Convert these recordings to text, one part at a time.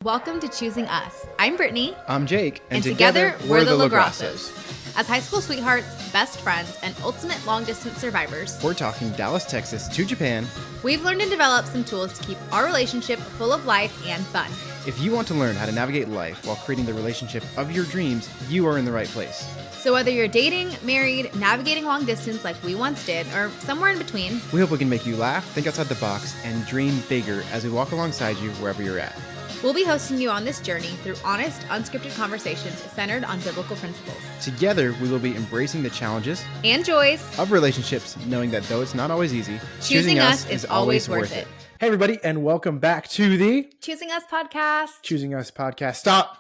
Welcome to Choosing Us. I'm Brittany. I'm Jake. And together we're the LaGrassos. As high school sweethearts, best friends, and ultimate long-distance survivors, We're talking Dallas, Texas to Japan. we've learned and developed some tools to keep our relationship full of life and fun. If you want to learn how to navigate life while creating the relationship of your dreams, you are in the right place. So whether you're dating, married, navigating long distance like we once did, or somewhere in between, We hope we can make you laugh, think outside the box, and dream bigger as we walk alongside you wherever you're at. we'll be hosting you on this journey through honest, unscripted conversations centered on biblical principles Together, we will be embracing the challenges and joys. of relationships, knowing that though it's not always easy, Choosing us is always worth it. Hey, everybody, and welcome back to the Choosing Us podcast. Choosing Us podcast. Stop,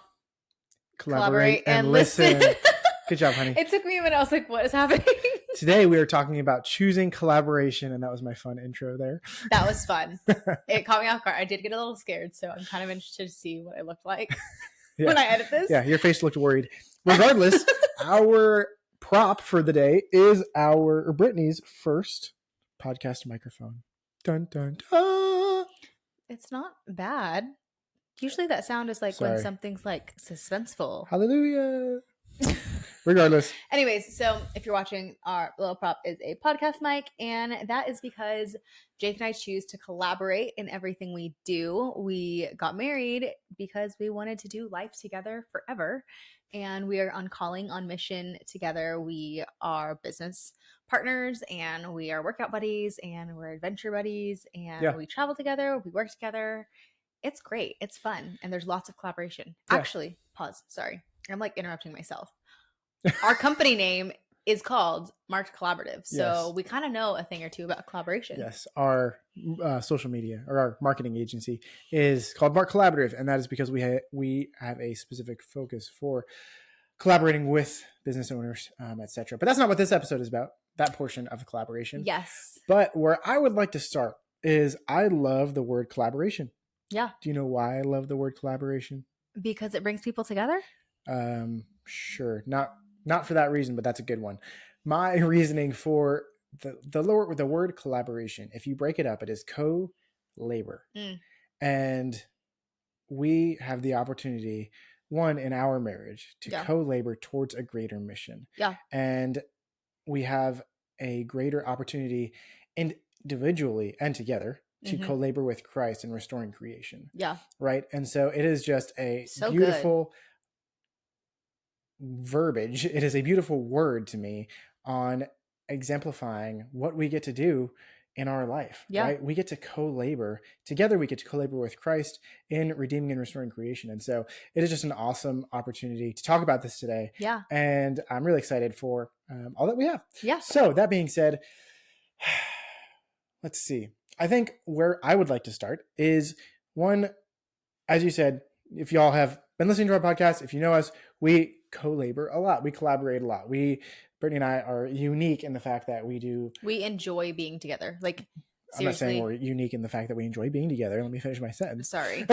Collaborate, and listen. Good job, honey. It took me a minute. I was like, what is happening? Today, we are talking about choosing collaboration, and that was my fun intro there. That was fun. It caught me off guard. I did get a little scared, so I'm kind of interested to see what I looked like when I edit this. Yeah, your face looked worried. Regardless, our prop for the day is Brittany's first podcast microphone. Dun, dun, dun. It's not bad. Usually that sound is like when Sorry. something's like suspenseful. Hallelujah. Regardless. Anyways, so if you're watching, our little prop is a podcast mic, and that is because Jake and I choose to collaborate in everything we do. We got married because we wanted to do life together forever, and we are on calling, on mission together. We are business partners, and we are workout buddies, and we're adventure buddies, and we travel together, we work together. It's great. It's fun, and there's lots of collaboration. Yeah. Actually, pause. Sorry. I'm like interrupting myself. Our company name is called Marked Collaborative. So Yes. we kind of know a thing or two about collaboration. Yes, our social media or our marketing agency is called Mark Collaborative, and that is because we have a specific focus for collaborating with business owners, etc. But that's not what this episode is about. That portion of the collaboration. Yes. But where I would like to start is I love the word collaboration. Yeah. Do you know why I love the word collaboration? Because it brings people together? Sure. Not for that reason, but that's a good one. My reasoning for the word collaboration, if you break it up, it is co-labor. And we have the opportunity, one, in our marriage, to co-labor towards a greater mission. Yeah. And we have a greater opportunity individually and together to co-labor with Christ in restoring creation. Yeah. Right. And so it is just a So beautiful verbiage. It is a beautiful word to me on exemplifying what we get to do in our life. Yeah. Right. We get to co-labor together. We get to co-labor with Christ in redeeming and restoring creation. And so it is just an awesome opportunity to talk about this today. Yeah. And I'm really excited for all that we have. Yeah. So that being said, let's see. I think where I would like to start is one, as you said, if y'all have been listening to our podcast, if you know us, we co-labor a lot. We collaborate a lot. Brittany and I are unique in the fact that we enjoy being together. Like, seriously. I'm not saying we're unique in the fact that we enjoy being together. Let me finish my sentence. Sorry.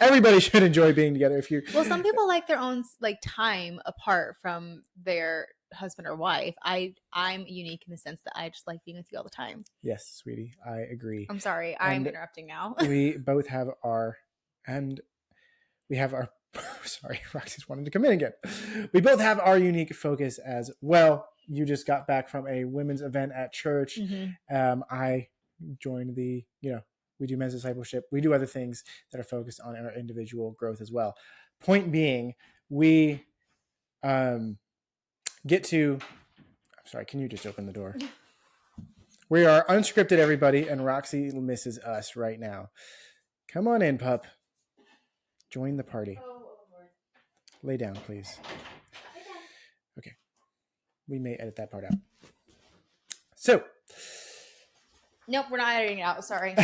Everybody should enjoy being together. Well, some people like their own like time apart from their husband or wife. I'm unique in the sense that I just like being with you all the time. Yes, sweetie, I agree. I'm sorry, I'm interrupting now. We both have sorry, Roxy's wanted to come in again. We both have our unique focus as well. You just got back from a women's event at church. I joined we do men's discipleship. We do other things that are focused on our individual growth as well. Point being, we get to, I'm sorry, can you just open the door? We are unscripted, everybody, and Roxy misses us right now. Come on in, pup. Join the party. Lay down, please. Okay. We may edit that part out. So. Nope, we're not editing it out. Sorry.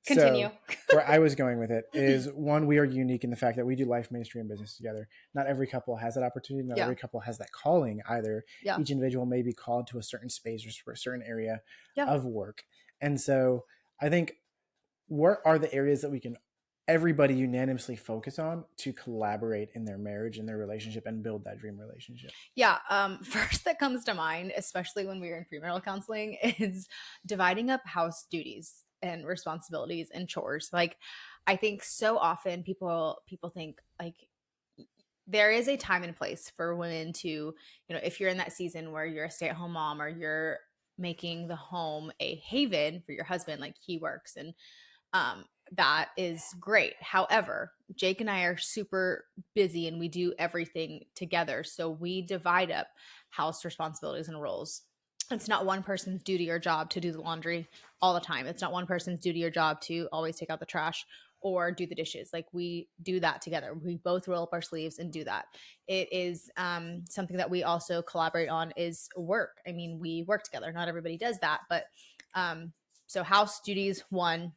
Continue. So, where I was going with it is, one, we are unique in the fact that we do life, ministry, and business together. Not every couple has that opportunity. Not every couple has that calling either. Yeah. Each individual may be called to a certain space or for a certain area of work. And so I think, what are the areas that we can everybody unanimously focus on to collaborate in their marriage and their relationship and build that dream relationship? Yeah. First that comes to mind, especially when we were in premarital counseling, is dividing up house duties and responsibilities and chores. Like, I think so often people think like there is a time and place for women to, you know, if you're in that season where you're a stay-at-home mom or you're making the home a haven for your husband, like he works, and that is great. However, Jake and I are super busy and we do everything together. So we divide up house responsibilities and roles. It's not one person's duty or job to do the laundry all the time. It's not one person's duty or job to always take out the trash or do the dishes. Like we do that together. We both roll up our sleeves and do that. It is something that we also collaborate on is work. I mean, we work together. Not everybody does that, but so house duties, 1,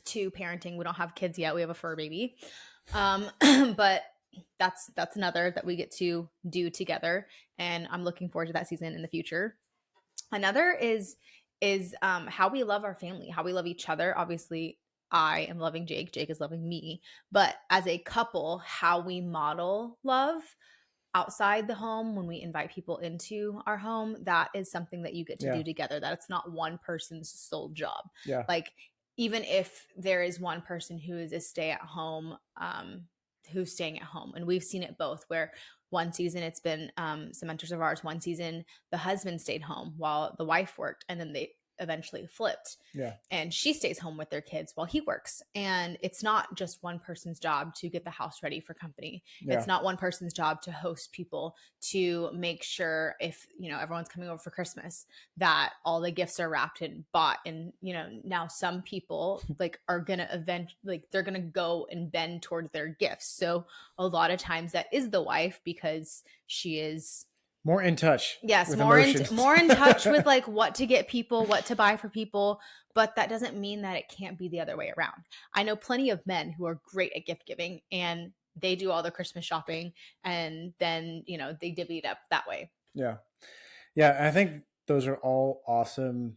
2, parenting. We don't have kids yet. We have a fur baby. But that's another that we get to do together. And I'm looking forward to that season in the future. Another is how we love our family, how we love each other. Obviously, I am loving Jake. Jake is loving me. But as a couple, how we model love outside the home when we invite people into our home, that is something that you get to do together. That it's not one person's sole job. Yeah. Like even if there is one person who is a stay-at-home, who's staying at home, and we've seen it both where one season it's been some mentors of ours, one season the husband stayed home while the wife worked, and then they eventually flipped. Yeah. And she stays home with their kids while he works. And it's not just one person's job to get the house ready for company. Yeah. It's not one person's job to host people, to make sure if, you know, everyone's coming over for Christmas, that all the gifts are wrapped and bought. And, you know, now some people like are going to they're going to go and bend towards their gifts. So a lot of times that is the wife because she is more in touch. Yes, more in touch with like what to get people, what to buy for people. But that doesn't mean that it can't be the other way around. I know plenty of men who are great at gift giving and they do all the Christmas shopping and then, you know, they divvy it up that way. Yeah. Yeah. I think those are all awesome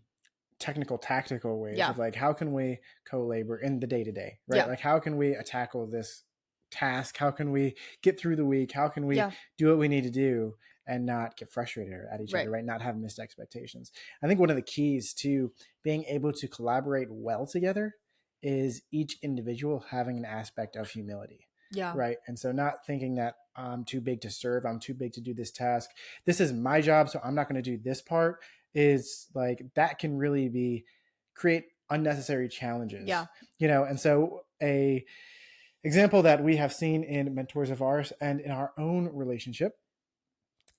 technical, tactical ways of like, how can we co-labor in the day-to-day, right? Yeah. Like, how can we tackle this task? How can we get through the week? How can we do what we need to do and not get frustrated at each other, right? Not have missed expectations. I think one of the keys to being able to collaborate well together is each individual having an aspect of humility. Yeah. Right. And so not thinking that I'm too big to serve, I'm too big to do this task. This is my job, so I'm not going to do this part, is like that can really create unnecessary challenges. Yeah. You know, and so a example that we have seen in mentors of ours and in our own relationship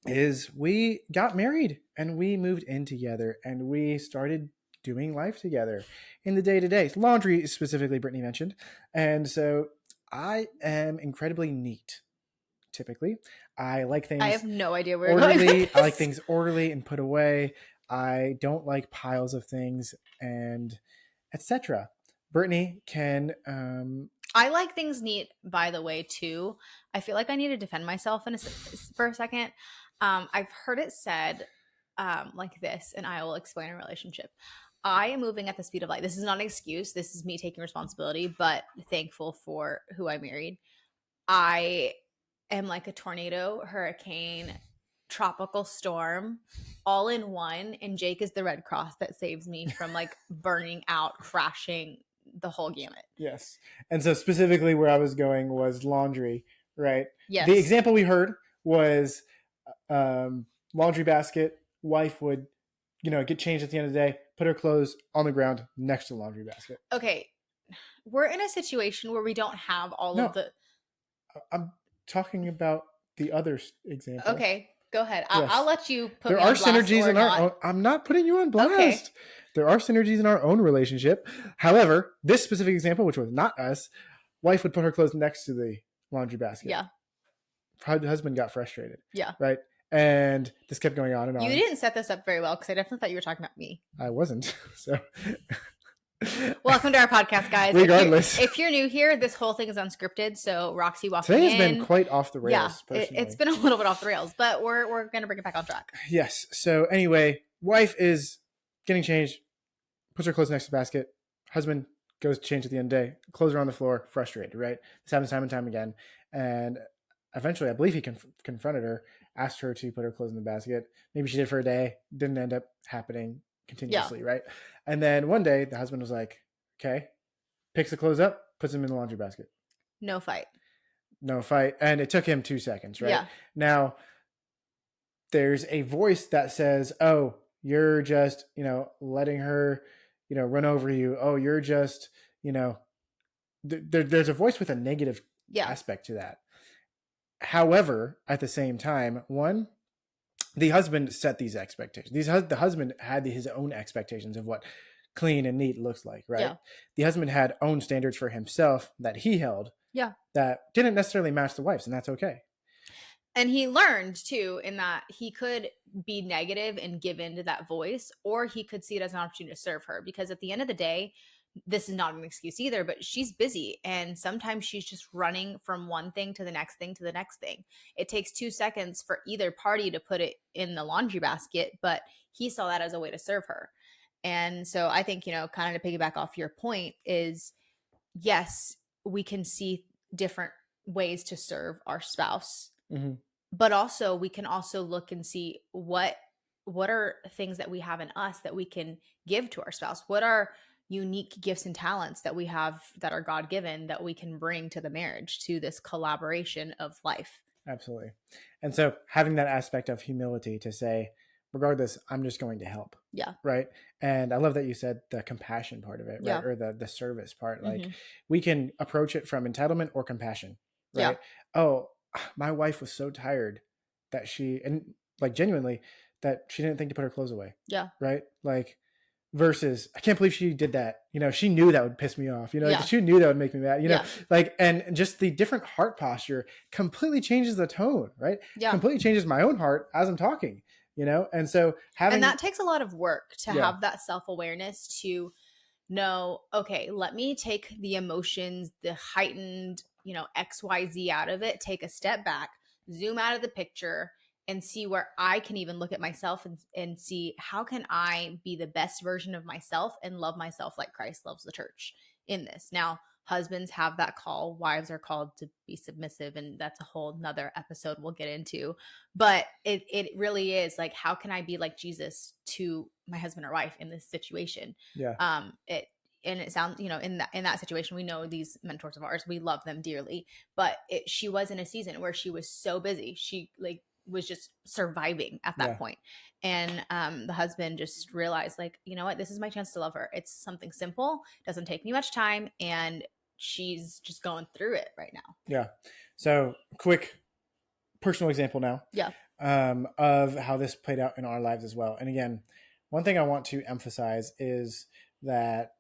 is we got married and we moved in together and we started doing life together in the day-to-day. Laundry specifically, Brittany mentioned. And so I am incredibly neat. Typically, I like things. I have no idea where orderly. I like things orderly and put away. I don't like piles of things and etc. Brittany can. I like things neat, by the way, too. I feel like I need to defend myself for a second. I've heard it said like this, and I will explain our relationship. I am moving at the speed of light. This is not an excuse. This is me taking responsibility, but thankful for who I married. I am like a tornado, hurricane, tropical storm, all in one. And Jake is the Red Cross that saves me from like burning out, crashing, the whole gamut. Yes. And so specifically where I was going was laundry, right? Yes. The example we heard was laundry basket. Wife would, you know, get changed at the end of the day, put her clothes on the ground next to the laundry basket. Okay. We're in a situation where we don't have all of the... I'm talking about the other example. Okay. Go ahead. I'll let you put there me on blast. There are synergies in our own. I'm not putting you on blast. Okay. There are synergies in our own relationship. However, this specific example, which was not us, wife would put her clothes next to the laundry basket. Yeah. Her husband got frustrated. Yeah. Right. And this kept going on and on. You didn't set this up very well because I definitely thought you were talking about me. I wasn't. So. Welcome to our podcast, guys. Regardless. If you're new here, this whole thing is unscripted. So Roxy walking Today has been quite off the rails. Yeah, it's been a little bit off the rails, but we're going to bring it back on track. Yes. So anyway, wife is getting changed, puts her clothes next to the basket. Husband goes to change at the end of the day. Clothes are on the floor, frustrated, right? This happens time and time again. And eventually, I believe he confronted her, asked her to put her clothes in the basket. Maybe she did for a day. Didn't end up happening continuously, right? And then one day the husband was like, okay, picks the clothes up, puts them in the laundry basket. No fight. And it took him 2 seconds, right? Yeah. Now, there's a voice that says, oh, you're just, letting her, run over you. Oh, you're just, there's a voice with a negative aspect to that. However, at the same time, one, the husband set these expectations. The husband had his own expectations of what clean and neat looks like, right? Yeah. The husband had own standards for himself that he held. Yeah. That didn't necessarily match the wife's, and that's okay. And he learned too, in that he could be negative and give in to that voice, or he could see it as an opportunity to serve her. Because at the end of the day, this is not an excuse either, but she's busy. And sometimes she's just running from one thing to the next thing to the next thing. It takes 2 seconds for either party to put it in the laundry basket, but he saw that as a way to serve her. And so I think, kind of to piggyback off your point is, yes, we can see different ways to serve our spouse. Mm-hmm. But also we can also look and see what are things that we have in us that we can give to our spouse. What are unique gifts and talents that we have that are God-given that we can bring to the marriage, to this collaboration of life. Absolutely. And so having that aspect of humility to say, regardless, I'm just going to help. Yeah. Right. And I love that you said the compassion part of it, right? Or the service part. Like we can approach it from entitlement or compassion, right? Yeah. Oh, my wife was so tired that and like genuinely that she didn't think to put her clothes away. Yeah. Right. Like versus, I can't believe she did that. She knew that would piss me off, she knew that would make me mad, like, and just the different heart posture completely changes the tone, right? Yeah. Completely changes my own heart as I'm talking, and so and that takes a lot of work to have that self-awareness to know, okay, let me take the emotions, the heightened, XYZ out of it, take a step back, zoom out of the picture, and see where I can even look at myself and see how can I be the best version of myself and love myself like Christ loves the church in this. Now, husbands have that call. Wives are called to be submissive, and that's a whole nother episode we'll get into. But it really is like, how can I be like Jesus to my husband or wife in this situation? Yeah. And it sounds, in that situation, we know these mentors of ours, we love them dearly, but she was in a season where she was so busy. She was just surviving at that point. And the husband just realized, like, you know what, this is my chance to love her. It's something simple, doesn't take me much time, and she's just going through it right now. Yeah. So quick personal example now. Yeah. Of how this played out in our lives as well. And again, one thing I want to emphasize is that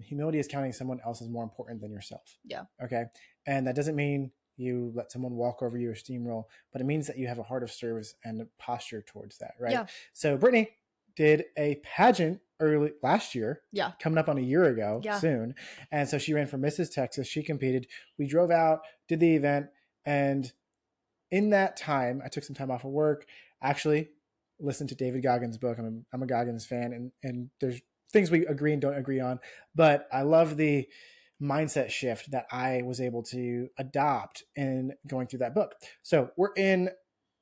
humility is counting someone else as more important than yourself. Yeah. Okay. And that doesn't mean you let someone walk over you or steamroll, but it means that you have a heart of service and a posture towards that, right? Yeah. So Brittany did a pageant early last year, coming up on a year ago soon. And so she ran for Mrs. Texas. She competed. We drove out, did the event. And in that time, I took some time off of work, actually listened to David Goggins' book. I'm a Goggins fan, and there's things we agree and don't agree on, but I love the mindset shift that I was able to adopt in going through that book. So we're in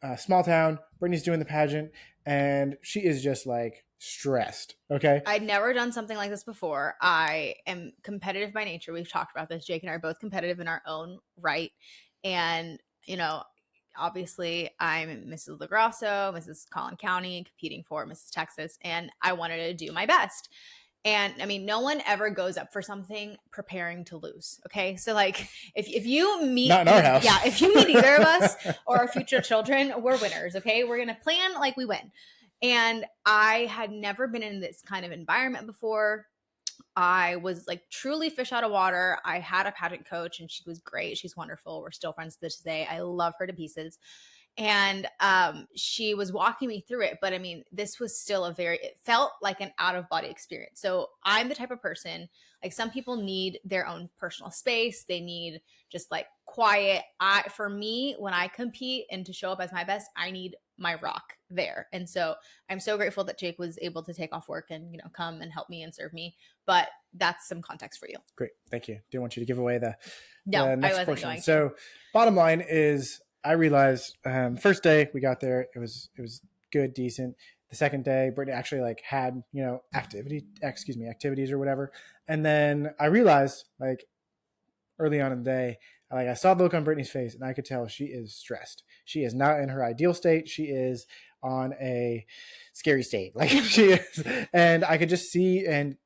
a small town. Brittany's doing the pageant, and she is just like stressed. Okay. I'd never done something like this before. I am competitive by nature. We've talked about this. Jake and I are both competitive in our own right. And, obviously I'm Mrs. LaGrasso, Mrs. Collin County, competing for Mrs. Texas, and I wanted to do my best. And I mean, no one ever goes up for something preparing to lose. Okay. So like if you meet, not in our house. Yeah. If you meet either of us or our future children, we're winners. Okay. We're going to plan like we win. And I had never been in this kind of environment before. I was like truly fish out of water. I had a pageant coach and she was great. She's wonderful. We're still friends to this day. I love her to pieces. And she was walking me through it. But I mean, this was still it felt like an out of body experience. So I'm the type of person, like some people need their own personal space. They need just like quiet. For me, when I compete and to show up as my best, I need my rock there. And so I'm so grateful that Jake was able to take off work and, come and help me and serve me. But that's some context for you. Great. Thank you. Didn't want you to give away the next I wasn't portion. So bottom line is, I realized first day we got there, it was good, decent. The second day, Brittany actually like had, activities or whatever. And then I realized like early on in the day, like I saw the look on Brittany's face, and I could tell she is stressed. She is not in her ideal state. She is on a scary state, like she is, and I could just see and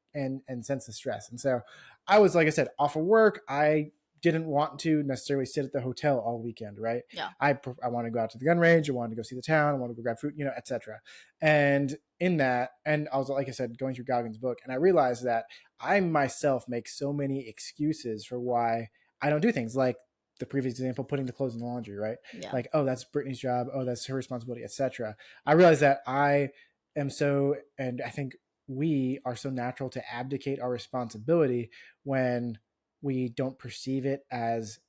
sense the stress. And so I was, like I said, off of work. I didn't want to necessarily sit at the hotel all weekend, right? Yeah. I want to go out to the gun range. I wanted to go see the town. I want to go grab food, etc. And in that, and I was, like I said, going through Goggins' book, and I realized that I myself make so many excuses for why I don't do things, like the previous example, putting the clothes in the laundry, right? Yeah. Like, oh, that's Brittany's job. Oh, that's her responsibility, etc. I realized that I am so, and I think we are so natural to abdicate our responsibility when we don't perceive it as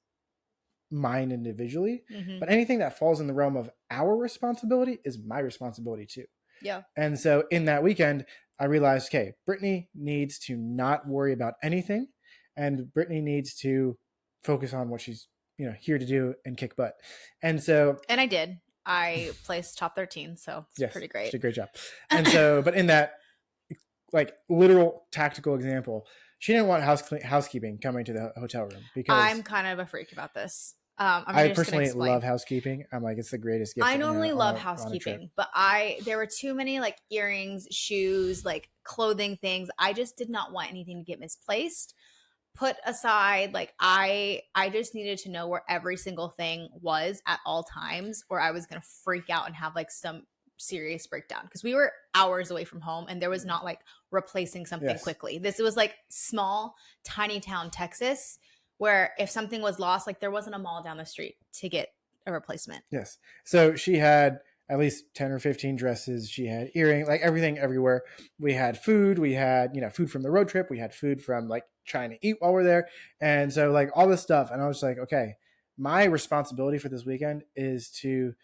mine individually. Mm-hmm. But anything that falls in the realm of our responsibility is my responsibility too. Yeah. And so in that weekend, I realized, okay, Brittany needs to not worry about anything, and Brittany needs to focus on what she's here to do and kick butt. And so, and I did. I placed top 13, so it's pretty great. She did a great job. And so, but in that like literal tactical example, she didn't want housekeeping coming to the hotel room because I'm kind of a freak about this. I personally love housekeeping. I'm like, it's the greatest gift. I normally love housekeeping, but there were too many like earrings, shoes, like clothing things. I just did not want anything to get misplaced, put aside. Like I just needed to know where every single thing was at all times, or I was going to freak out and have like some serious breakdown, because we were hours away from home and there was not like replacing something quickly. This was like small, tiny town Texas, where if something was lost, like there wasn't a mall down the street to get a replacement. Yes. So she had at least 10 or 15 dresses. She had earrings, like everything everywhere. We had food. We had, food from the road trip. We had food from like trying to eat while we're there. And so like all this stuff. And I was like, okay, my responsibility for this weekend is to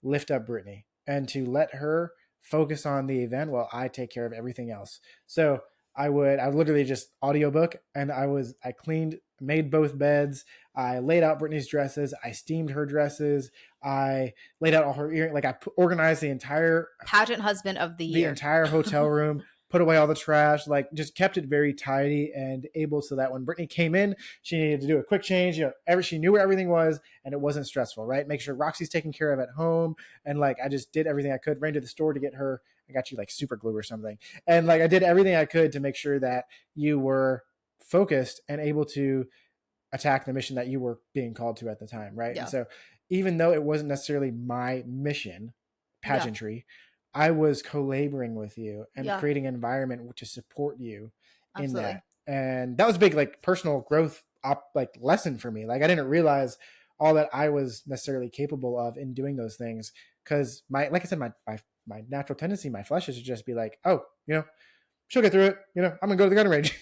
lift up Brittany and to let her focus on the event while I take care of everything else. So I literally just audiobook, and I cleaned, made both beds. I laid out Brittany's dresses. I steamed her dresses. I laid out all her earrings. Like I organized the entire pageant husband of the year, the entire hotel room, put away all the trash, like just kept it very tidy and able so that when Brittany came in, she needed to do a quick change. She knew where everything was and it wasn't stressful, right? Make sure Roxy's taken care of at home. And like, I just did everything I could, ran to the store to get her. I got you like super glue or something. And like, I did everything I could to make sure that you were focused and able to attack the mission that you were being called to at the time. Right. Yeah. And so even though it wasn't necessarily my mission, pageantry, I was co-laboring with you and creating an environment to support you in that. And that was a big, like personal growth, lesson for me. Like I didn't realize all that I was necessarily capable of in doing those things. Cause like I said, my natural tendency, my flesh is to just be like, oh, she'll get through it. I'm gonna go to the gun range.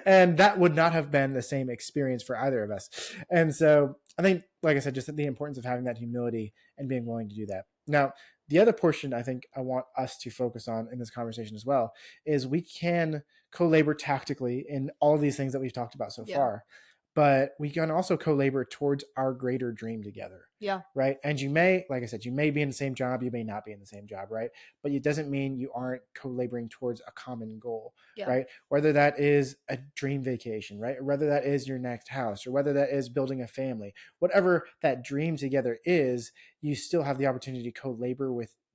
And that would not have been the same experience for either of us. And so I think, like I said, just the importance of having that humility and being willing to do that. Now, the other portion I think I want us to focus on in this conversation as well is we can co-labor tactically in all of these things that we've talked about so far, but we can also co-labor towards our greater dream together. Yeah. Right. And you may, like I said, you may be in the same job, you may not be in the same job, right? But it doesn't mean you aren't co-laboring towards a common goal, right? Whether that is a dream vacation, right? Or whether that is your next house, or whether that is building a family, whatever that dream together is, you still have the opportunity to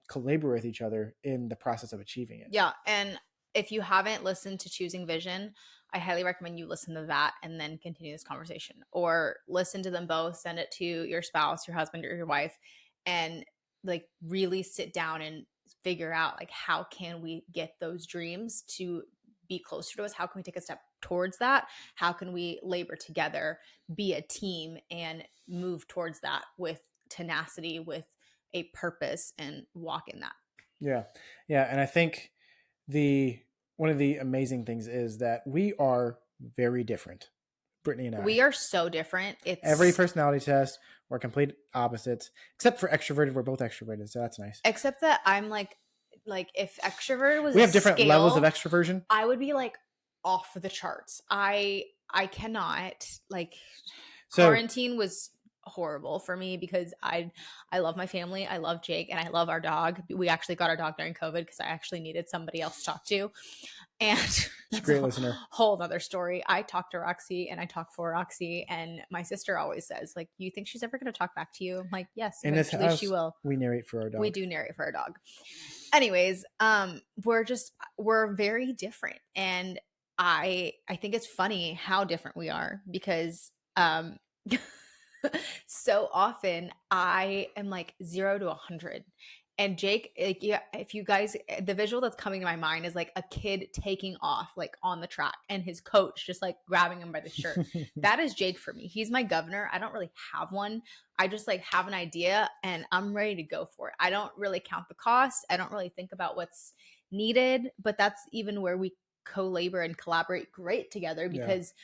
collaborate with each other in the process of achieving it. Yeah. And if you haven't listened to Choosing Vision, I highly recommend you listen to that and then continue this conversation, or listen to them both, send it to your spouse, your husband, or your wife, and like really sit down and figure out like, how can we get those dreams to be closer to us? How can we take a step towards that? How can we labor together, be a team, and move towards that with tenacity, with a purpose, and walk in that? Yeah. Yeah. And I think one of the amazing things is that we are very different. Brittany and I. We are so different. It's every personality test, we're complete opposites, except for extroverted. We're both extroverted, so that's nice. Except that I'm like if extroverted was, we have different levels of extroversion. I would be like off the charts. I cannot, like, quarantine was horrible for me because I love my family. I love Jake and I love our dog. We actually got our dog during COVID because I actually needed somebody else to talk to. And that's great listener. Whole other story. I talk to Roxy and I talk for Roxy, and my sister always says, like, you think she's ever going to talk back to you? I'm like, yes, in this house, she will. We narrate for our dog. We do narrate for our dog. Anyways, we're very different, and I think it's funny how different we are because so often I am like 0 to 100. And Jake, like, yeah, if you guys, the visual that's coming to my mind is like a kid taking off like on the track and his coach just like grabbing him by the shirt. That is Jake for me. He's my governor. I don't really have one. I just like have an idea and I'm ready to go for it. I don't really count the cost. I don't really think about what's needed, but that's even where we co-labor and collaborate great together because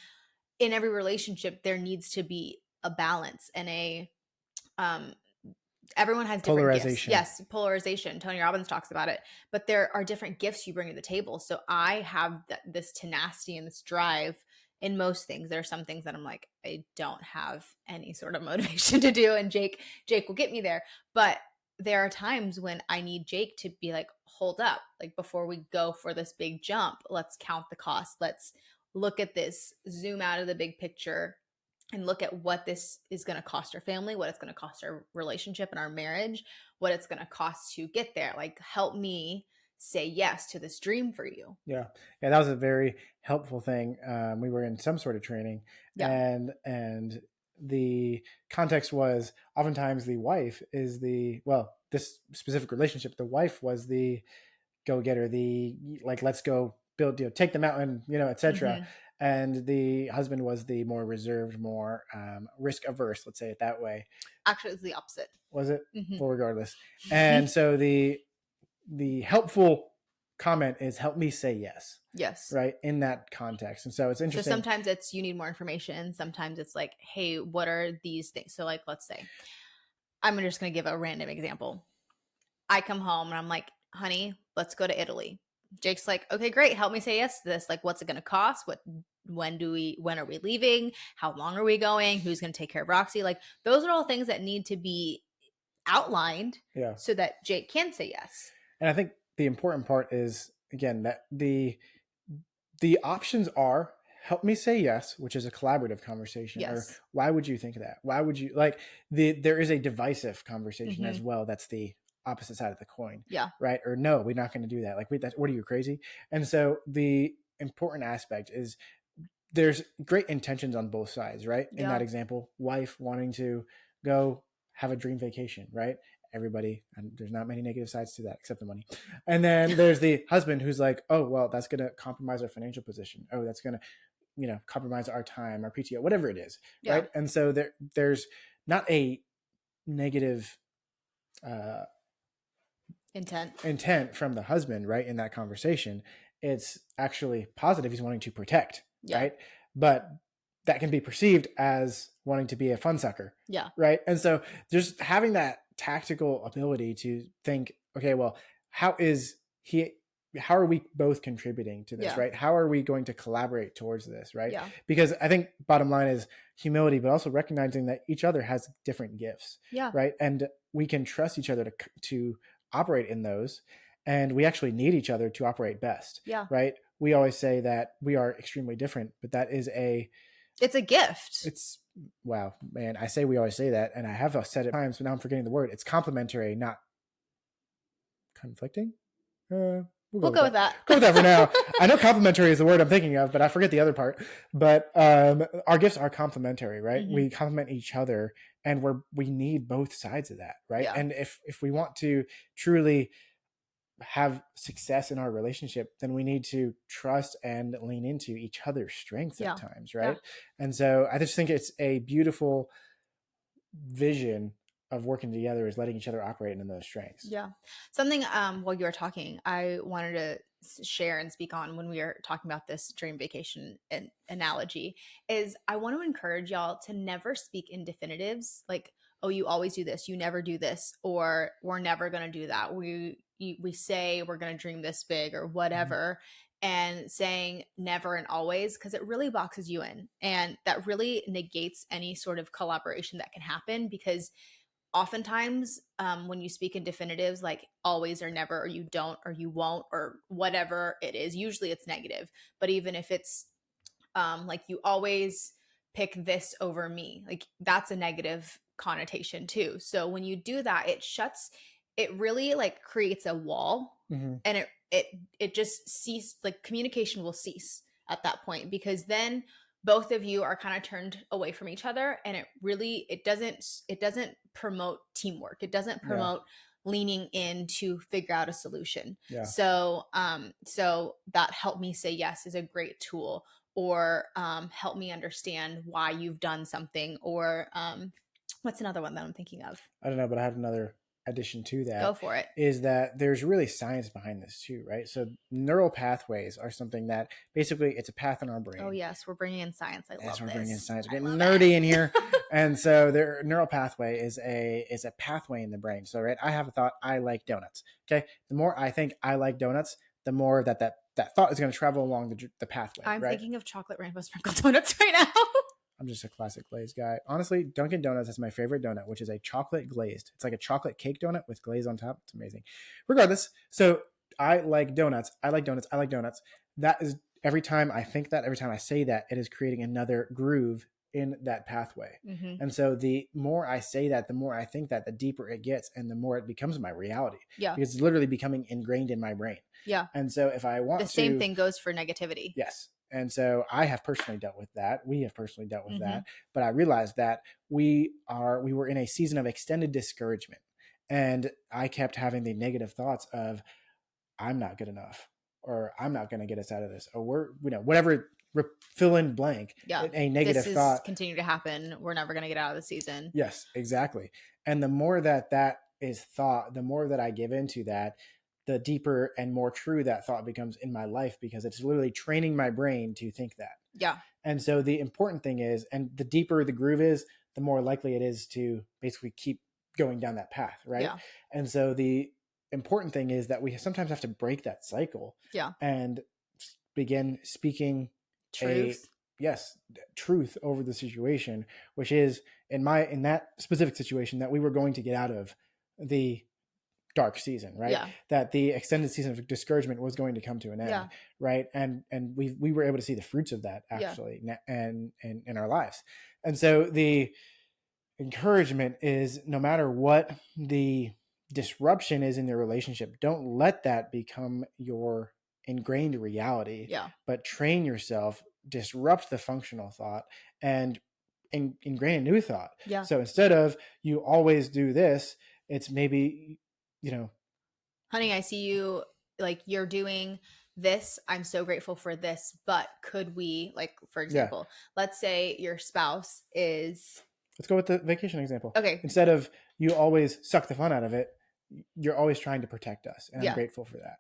in every relationship there needs to be a balance and a everyone has different polarization. Gifts. Yes, polarization. Tony Robbins talks about it, but there are different gifts you bring to the table. So I have this tenacity and this drive in most things. There are some things that I'm like, I don't have any sort of motivation to do, and Jake will get me there. But there are times when I need Jake to be like, hold up, like before we go for this big jump, let's count the cost. Let's look at this, zoom out of the big picture and look at what this is going to cost our family, what it's going to cost our relationship and our marriage, what it's going to cost to get there. Like, help me say yes to this dream for you. Yeah. That was a very helpful thing. We were in some sort of training and the context was oftentimes the wife is this specific relationship, the wife was the go-getter, the like, let's go build, take the mountain, etc. Mm-hmm. And the husband was the more reserved, more risk averse, let's say it that way. Actually, it's the opposite. Was it? Mm-hmm. Well, regardless. And so the helpful comment is, help me say yes. Yes. Right. In that context. And so it's interesting. So sometimes it's, you need more information. Sometimes it's like, hey, what are these things? So like, let's say, I'm just going to give a random example. I come home and I'm like, honey, let's go to Italy. Jake's like, okay, great. Help me say yes to this. Like, what's it going to cost? When are we leaving? How long are we going? Who's going to take care of Roxy? Like, those are all things that need to be outlined so that Jake can say yes. And I think the important part is, again, that the options are, help me say yes, which is a collaborative conversation. Yes. Or why would you think of that? Why would you there is a divisive conversation as well. That's the opposite side of the coin. Yeah. Right. Or no, we're not going to do that. Like, what are you, crazy? And so the important aspect is there's great intentions on both sides, right? In that example, wife wanting to go have a dream vacation, right? Everybody, and there's not many negative sides to that except the money. And then there's the husband who's like, oh, well, that's going to compromise our financial position. Oh, that's going to, compromise our time, our PTO, whatever it is. Yeah. Right. And so there's not a negative, intent from the husband, right? In that conversation, it's actually positive. He's wanting to protect, right? But that can be perceived as wanting to be a fun sucker. Yeah. Right. And so just having that tactical ability to think, okay, well, how are we both contributing to this, right? How are we going to collaborate towards this, right? Yeah. Because I think bottom line is humility, but also recognizing that each other has different gifts, right? And we can trust each other to operate in those, and we actually need each other to operate best. Yeah. Right. We always say that we are extremely different, but that is it's a gift. Wow, man. I say we always say that, and I have said it times, but now I'm forgetting the word. It's complementary, not conflicting. We'll go with that. Go with that for now. I know complementary is the word I'm thinking of, but I forget the other part. But our gifts are complementary, right? Mm-hmm. We complement each other, and we need both sides of that, right? Yeah. And if we want to truly have success in our relationship, then we need to trust and lean into each other's strengths at times, right? Yeah. And so I just think it's a beautiful vision of working together, is letting each other operate in those strengths. Yeah. Something while you were talking, I wanted to share and speak on when we were talking about this dream vacation analogy is I want to encourage y'all to never speak in definitives like, oh, you always do this, you never do this, or we're never going to do that. We say we're going to dream this big or whatever. and saying never and always, because it really boxes you in, and that really negates any sort of collaboration that can happen, because oftentimes when you speak in definitives like always or never, or you don't or you won't or whatever it is, usually it's negative. But even if it's like you always pick this over me, like that's a negative connotation too. So when you do that, it really like creates a wall, and it just cease, like communication will cease at that point, because then both of you are kind of turned away from each other, and it doesn't promote teamwork. It doesn't promote leaning in to figure out a solution. So so that help me say yes is a great tool, or help me understand why you've done something, or what's another one that I'm thinking of? I don't know, but I had another addition to that. Go for it. Is that there's really science behind this too, right? So neural pathways are something that basically it's a path in our brain. Oh yes, we're bringing in science. I love this. We're bringing in science. We're getting nerdy in here. And so their neural pathway is a pathway in the brain. So right, I have a thought, I like donuts. Okay, the more I think I like donuts, the more that thought is going to travel along the pathway. I'm thinking of chocolate rainbow sprinkled donuts right now. I'm just a classic glazed guy. Honestly, Dunkin' Donuts is my favorite donut, which is a chocolate glazed. It's like a chocolate cake donut with glaze on top. It's amazing. Regardless, so I like donuts. I like donuts. I like donuts. That is, every time I think that, every time I say that, it is creating another groove in that pathway. And so the more I say that, the more I think that, the deeper it gets, and the more it becomes my reality. Because it's literally becoming ingrained in my brain. And so if I want the same thing goes for negativity. Yes. And so I have personally dealt with that. We have personally dealt with that. But I realized that we were in a season of extended discouragement. And I kept having the negative thoughts of, I'm not good enough, or I'm not going to get us out of this, or we're, whatever, fill in blank. A negative thought. Continue to happen. We're never going to get out of the season. Yes, exactly. And the more that is thought, the more that I give into that, the deeper and more true that thought becomes in my life, because it's literally training my brain to think that. And so the important thing is, and the deeper the groove is, the more likely it is to basically keep going down that path. Right. And so the important thing is that we sometimes have to break that cycle. And begin speaking truth. Truth over the situation, which is in that specific situation that we were going to get out of the dark season, right? That the extended season of discouragement was going to come to an end, right? And we were able to see the fruits of that actually, and in our lives. And so the encouragement is, no matter what the disruption is in the relationship, don't let that become your ingrained reality. But train yourself, disrupt the functional thought, and ingrain a new thought. So instead of you always do this, it's maybe, honey, I see you, like, you're doing this. I'm so grateful for this, but could we, like, for example, let's say your spouse is, let's go with the vacation example. Okay. Instead of you always suck the fun out of it, you're always trying to protect us. And I'm grateful for that.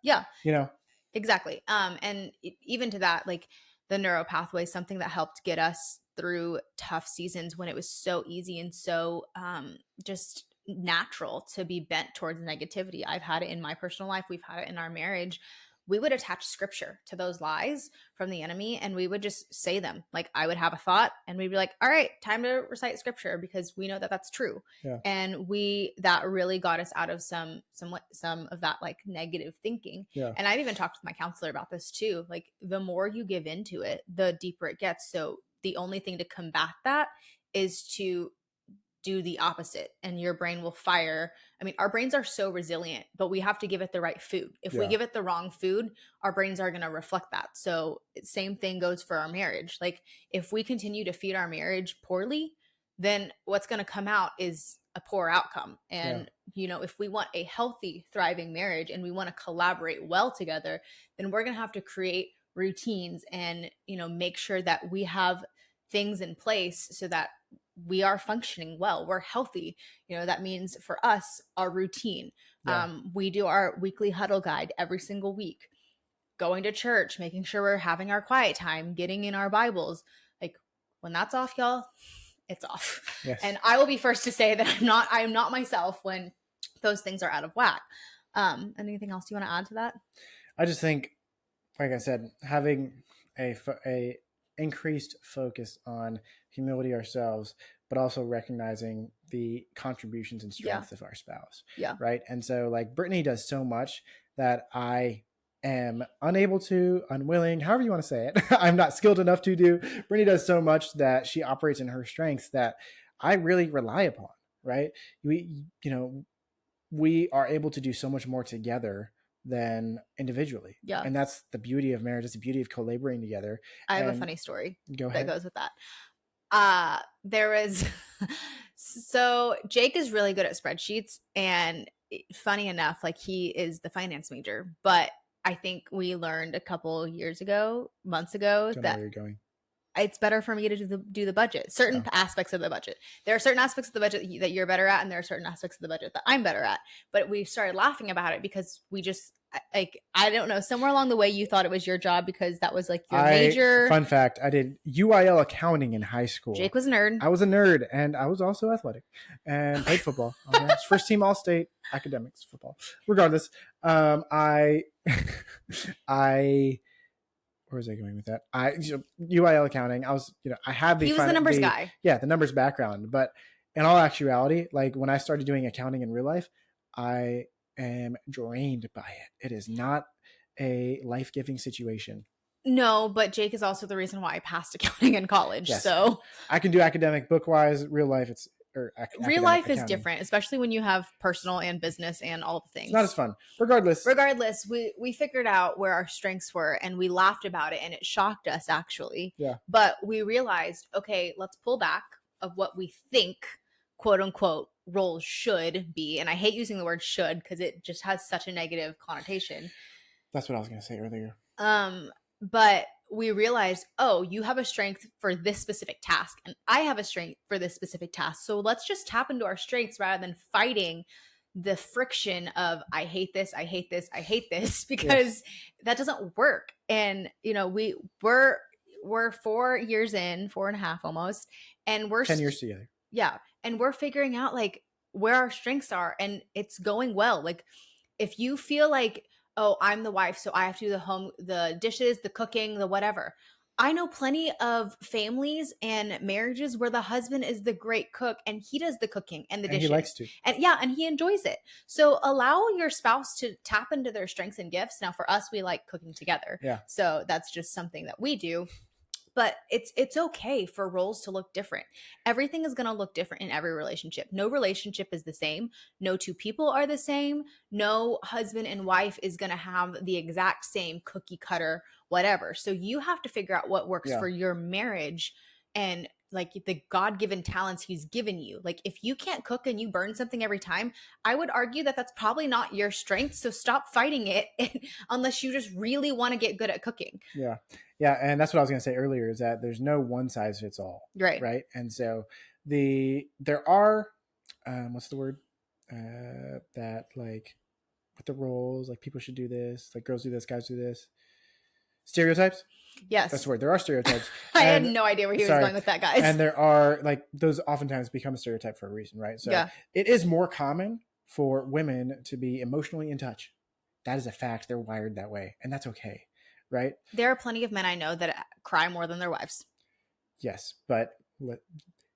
Exactly. And even to that, like the neuro pathway, something that helped get us through tough seasons when it was so easy and so just natural to be bent towards negativity. I've had it in my personal life. We've had it in our marriage. We would attach scripture to those lies from the enemy, and we would just say them. Like, I would have a thought and we'd be like, all right, time to recite scripture, because we know that that's true. And that really got us out of some of that like negative thinking. And I've even talked with my counselor about this too. Like, the more you give into it, the deeper it gets. So the only thing to combat that is to do the opposite, and your brain will fire. I mean, our brains are so resilient, but we have to give it the right food. If we give it the wrong food, our brains are going to reflect that. So same thing goes for our marriage. Like, if we continue to feed our marriage poorly, then what's going to come out is a poor outcome. And, if we want a healthy, thriving marriage and we want to collaborate well together, then we're going to have to create routines and, make sure that we have things in place so that we are functioning well, we're healthy. That means for us, our routine. We do our weekly huddle guide every single week, going to church, making sure we're having our quiet time, getting in our Bibles. Like, when that's off, y'all, it's off. And I will be first to say that I'm not myself when those things are out of whack. Anything else you want to add to that? I just think like I said, having a increased focus on humility ourselves, but also recognizing the contributions and strengths of our spouse. Yeah. Right. And so like Brittany does so much that I am unable to, unwilling, however you want to say it. I'm not skilled enough to do. Brittany does so much that she operates in her strengths that I really rely upon. Right. We are able to do so much more together than individually. Yeah. And that's the beauty of marriage. It's the beauty of collaborating together. I have a funny story that goes with that. So Jake is really good at spreadsheets, and funny enough, like he is the finance major, but I think we learned a couple months ago, Don't know where you're going. It's better for me to do the budget, certain aspects of the budget. There are certain aspects of the budget that you're better at, and there are certain aspects of the budget that I'm better at. But we started laughing about it because we just, like, I don't know, somewhere along the way you thought it was your job because that was like your major. Fun fact, I did UIL accounting in high school. Jake was a nerd. I was a nerd, and I was also athletic and played football. First team All-State academics football. Regardless, I where was I going with that? UIL accounting. I was, I had he was the numbers guy. Yeah, the numbers background. But in all actuality, like when I started doing accounting in real life, I am drained by it. It is not a life-giving situation. No, but Jake is also the reason why I passed accounting in college. Yes. So I can do academic book-wise. Real life, real life is different, especially when you have personal and business and all the things. It's not as fun. Regardless, we figured out where our strengths were, and we laughed about it, and it shocked us actually. Yeah. But we realized, okay, let's pull back of what we think, quote unquote, roles should be. And I hate using the word should because it just has such a negative connotation. That's what I was going to say earlier. But we realized, oh, you have a strength for this specific task and I have a strength for this specific task. So let's just tap into our strengths rather than fighting the friction of I hate this, I hate this, I hate this, because that doesn't work. And we're 4 years in, 4.5 almost, and we're 10 years together. Yeah. And we're figuring out like where our strengths are, and it's going well. Like if you feel like, oh, I'm the wife, so I have to do the dishes, the cooking, the whatever. I know plenty of families and marriages where the husband is the great cook and he does the cooking and the dishes. He likes to. And he enjoys it. So allow your spouse to tap into their strengths and gifts. Now for us, we like cooking together. Yeah. So that's just something that we do. But it's okay for roles to look different. Everything is going to look different in every relationship. No relationship is the same. No two people are the same. No husband and wife is going to have the exact same cookie cutter, whatever. So you have to figure out what works for your marriage and like the God-given talents he's given you. Like if you can't cook and you burn something every time, I would argue that that's probably not your strength. So stop fighting it unless you just really want to get good at cooking. Yeah. Yeah. And that's what I was going to say earlier is that there's no one size fits all. Right. Right. And so there are, what's the word? That like with the roles, like people should do this, like girls do this, guys do this. Stereotypes. Yes. That's the word. There are stereotypes. I had no idea where he was going with that, guys. And there are like those oftentimes become a stereotype for a reason, right? So it is more common for women to be emotionally in touch. That is a fact. They're wired that way. And that's okay. Right. There are plenty of men I know that cry more than their wives. Yes. But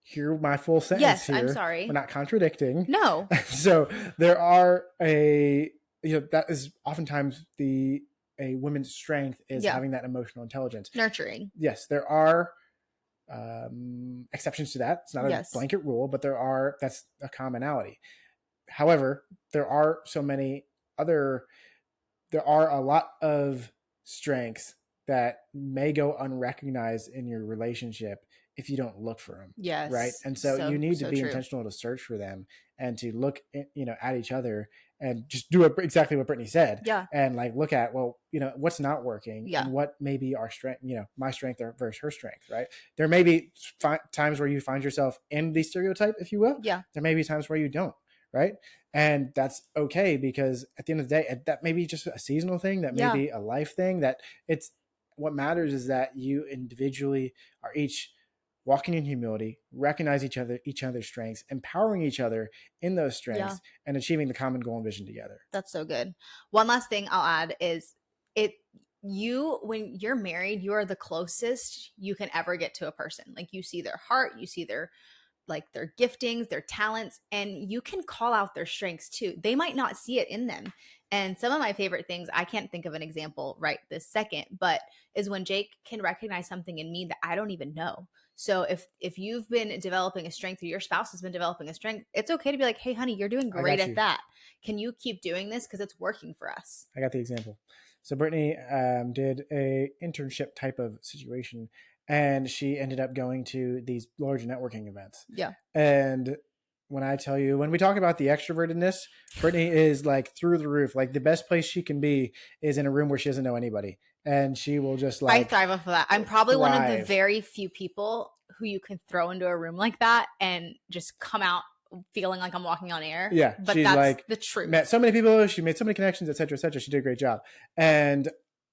hear my full sentence. Yes. Here. I'm sorry. We're not contradicting. No. So there are that is oftentimes a woman's strength is having that emotional intelligence. Nurturing. Yes, there are exceptions to that. It's not a blanket rule, but that's a commonality. However, there are a lot of strengths that may go unrecognized in your relationship if you don't look for them. Yes. Right. And so you need to be intentional to search for them and to look, at each other and just do exactly what Brittany said. Yeah. And like, look at, what's not working and what may be our strength, my strength versus her strength. Right. There may be times where you find yourself in the stereotype, if you will. Yeah. There may be times where you don't. Right. And that's okay, because at the end of the day, that may be just a seasonal thing. That may be a life thing. That what matters is that you individually are each walking in humility, recognize each other's strengths, empowering each other in those strengths, and achieving the common goal and vision together. That's so good. One last thing I'll add is when you're married, you are the closest you can ever get to a person. Like, you see their heart, you see their giftings, their talents, and you can call out their strengths too. They might not see it in them. And some of my favorite things, I can't think of an example right this second, but is when Jake can recognize something in me that I don't even know. So if you've been developing a strength, or your spouse has been developing a strength, it's okay to be like, hey, honey, you're doing great at that. Can you keep doing this? Because it's working for us. I got the example. So Brittany did a internship type of situation, and she ended up going to these large networking events. Yeah. And when I tell you, when we talk about the extrovertedness, Brittany is like through the roof. Like, the best place she can be is in a room where she doesn't know anybody. And she will just like, I thrive off of that. I'm probably one of the very few people who you can throw into a room like that and just come out feeling like I'm walking on air. Yeah. But that's like the truth. Met so many people, she made so many connections, et cetera, et cetera. She did a great job. And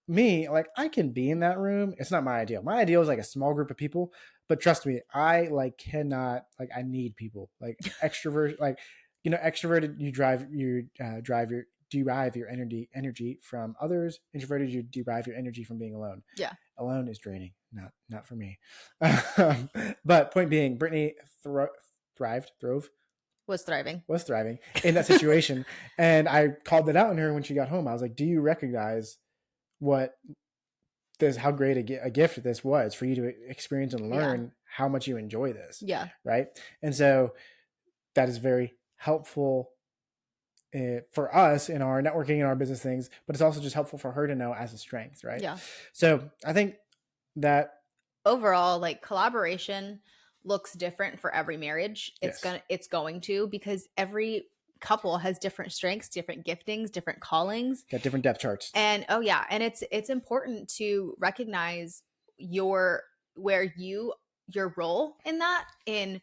me, like, I can be in that room. It's not my ideal. My ideal is like a small group of people. But trust me, I like cannot, like, I need people. Like, extrovert, like, you know, extroverted, you derive your energy from others. Introverted, you derive your energy from being alone. Yeah. Alone is draining. Not for me. But point being, Brittany was thriving in that situation. And I called it out on her when she got home. I was like, do you recognize how great a gift this was for you to experience and learn how much you enjoy this? Yeah. Right. And so that is very helpful for us in our networking and our business things, but it's also just helpful for her to know as a strength. Right. Yeah. So I think that overall, like, collaboration looks different for every marriage. It's going to, because every couple has different strengths, different giftings, different callings, got different depth charts. And and it's important to recognize your role in that. In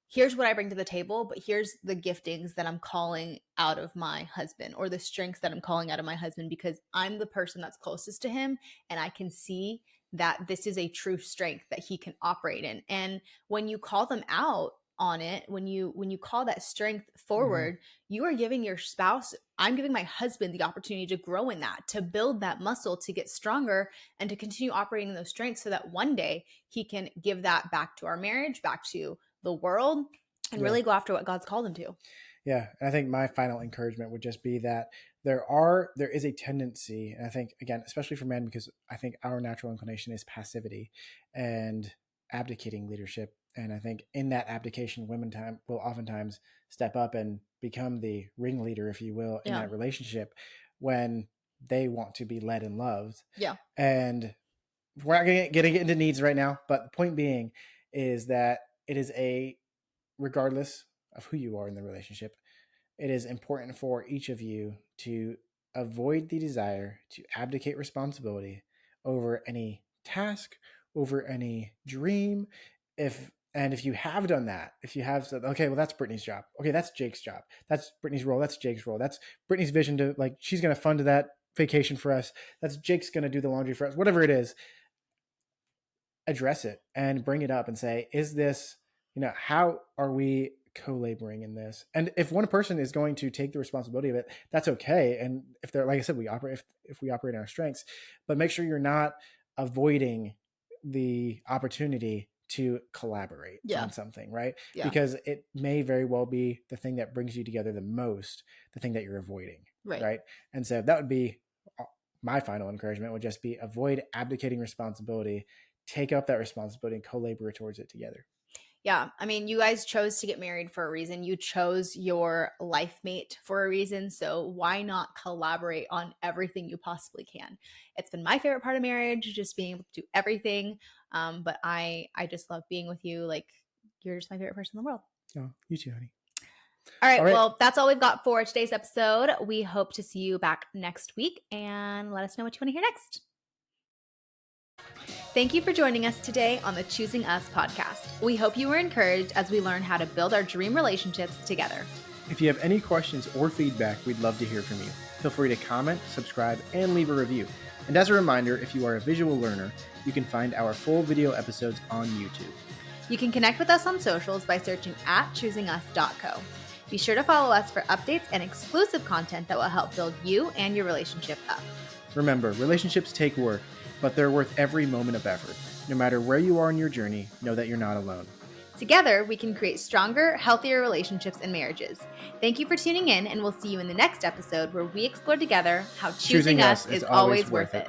here's what I bring to the table, but here's the giftings that I'm calling out of my husband, or the strengths that I'm calling out of my husband, because I'm the person that's closest to him, and I can see that this is a true strength that he can operate in. And when you call them out on it, when you call that strength forward, you are giving your spouse, I'm giving my husband the opportunity to grow in that, to build that muscle, to get stronger, and to continue operating in those strengths, so that one day he can give that back to our marriage, back to the world, and really go after what God's called him to. Yeah. And I think my final encouragement would just be that there is a tendency, and I think, again, especially for men, because I think our natural inclination is passivity and abdicating leadership. And I think in that abdication, women will oftentimes step up and become the ringleader, if you will, in that relationship, when they want to be led and loved. Yeah. And we're not going to get into needs right now, but the point being is that it is regardless of who you are in the relationship, it is important for each of you to avoid the desire to abdicate responsibility over any task, over any dream. If you have done that, if you have said, okay, well, that's Brittany's job. Okay, that's Jake's job. That's Brittany's role. That's Jake's role. That's Brittany's vision to, like, she's going to fund that vacation for us. That's Jake's going to do the laundry for us. Whatever it is, address it and bring it up and say, is this, how are we co-laboring in this? And if one person is going to take the responsibility of it, that's okay. And if they're, like I said, if we operate in our strengths, but make sure you're not avoiding the opportunity to collaborate on something, right? Yeah. Because it may very well be the thing that brings you together the most, the thing that you're avoiding, right? And so that would be my final encouragement, would just be avoid abdicating responsibility, take up that responsibility and co-labor towards it together. Yeah. I mean, you guys chose to get married for a reason. You chose your life mate for a reason. So why not collaborate on everything you possibly can? It's been my favorite part of marriage, just being able to do everything. But I just love being with you. Like, you're just my favorite person in the world. Oh, you too, honey. All right. Well, that's all we've got for today's episode. We hope to see you back next week, and let us know what you want to hear next. Thank you for joining us today on the Choosing Us podcast. We hope you were encouraged as we learn how to build our dream relationships together. If you have any questions or feedback, we'd love to hear from you. Feel free to comment, subscribe, and leave a review. And as a reminder, if you are a visual learner, you can find our full video episodes on YouTube. You can connect with us on socials by searching @choosingus.co. Be sure to follow us for updates and exclusive content that will help build you and your relationship up. Remember, relationships take work, but they're worth every moment of effort. No matter where you are in your journey, know that you're not alone. Together, we can create stronger, healthier relationships and marriages. Thank you for tuning in, and we'll see you in the next episode where we explore together how choosing us is always worth it.